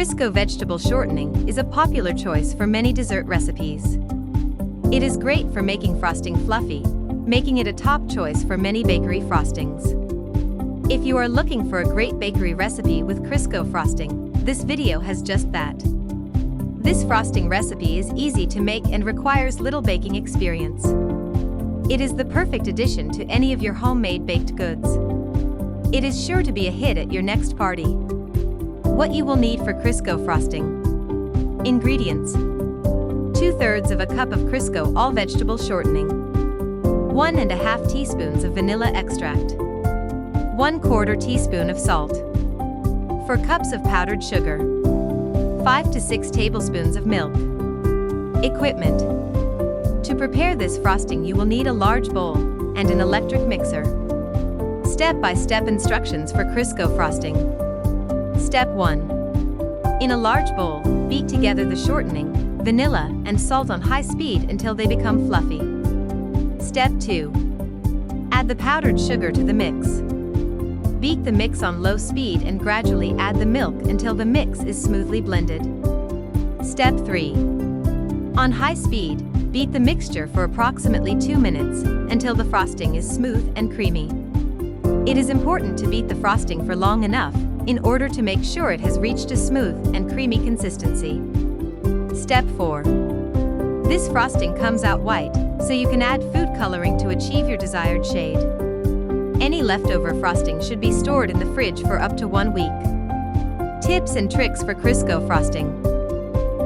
Crisco vegetable shortening is a popular choice for many dessert recipes. It is great for making frosting fluffy, making it a top choice for many bakery frostings. If you are looking for a great bakery recipe with Crisco frosting, this video has just that. This frosting recipe is easy to make and requires little baking experience. It is the perfect addition to any of your homemade baked goods. It is sure to be a hit at your next party. What you will need for Crisco frosting. Ingredients: 2/3 of a cup of Crisco all vegetable shortening, 1½ teaspoons of vanilla extract, 1/4 teaspoon of salt, 4 cups of powdered sugar, 5 to 6 tablespoons of milk. Equipment: to prepare this frosting you will need a large bowl and an electric mixer. Step-by-step instructions for Crisco frosting. Step 1. In a large bowl, beat together the shortening, vanilla, and salt on high speed until they become fluffy. Step 2. Add the powdered sugar to the mix. Beat the mix on low speed and gradually add the milk until the mix is smoothly blended. Step 3. On high speed, beat the mixture for approximately 2 minutes until the frosting is smooth and creamy. It is important to beat the frosting for long enough in order to make sure it has reached a smooth and creamy consistency. Step 4. This frosting comes out white, so you can add food coloring to achieve your desired shade. Any leftover frosting should be stored in the fridge for up to 1 week. Tips and tricks for Crisco frosting.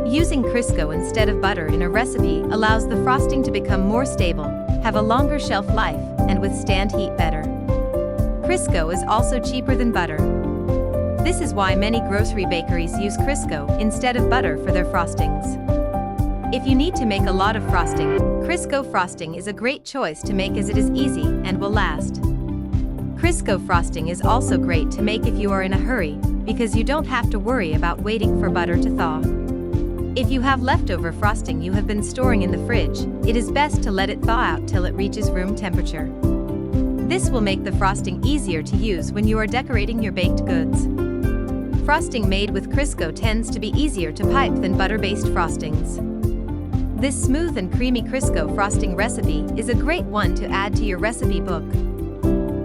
Using Crisco instead of butter in a recipe allows the frosting to become more stable, have a longer shelf life, and withstand heat better. Crisco is also cheaper than butter. This is why many grocery bakeries use Crisco instead of butter for their frostings. If you need to make a lot of frosting, Crisco frosting is a great choice to make as it is easy and will last. Crisco frosting is also great to make if you are in a hurry, because you don't have to worry about waiting for butter to thaw. If you have leftover frosting you have been storing in the fridge, it is best to let it thaw out till it reaches room temperature. This will make the frosting easier to use when you are decorating your baked goods. Frosting made with Crisco tends to be easier to pipe than butter-based frostings. This smooth and creamy Crisco frosting recipe is a great one to add to your recipe book.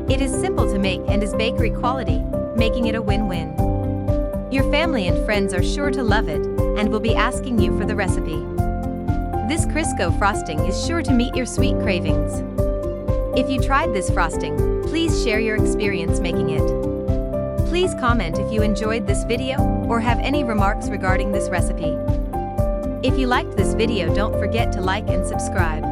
It is simple to make and is bakery quality, making it a win-win. Your family and friends are sure to love it and will be asking you for the recipe. This Crisco frosting is sure to meet your sweet cravings. If you tried this frosting, please share your experience making it. Please comment if you enjoyed this video or have any remarks regarding this recipe. If you liked this video, don't forget to like and subscribe.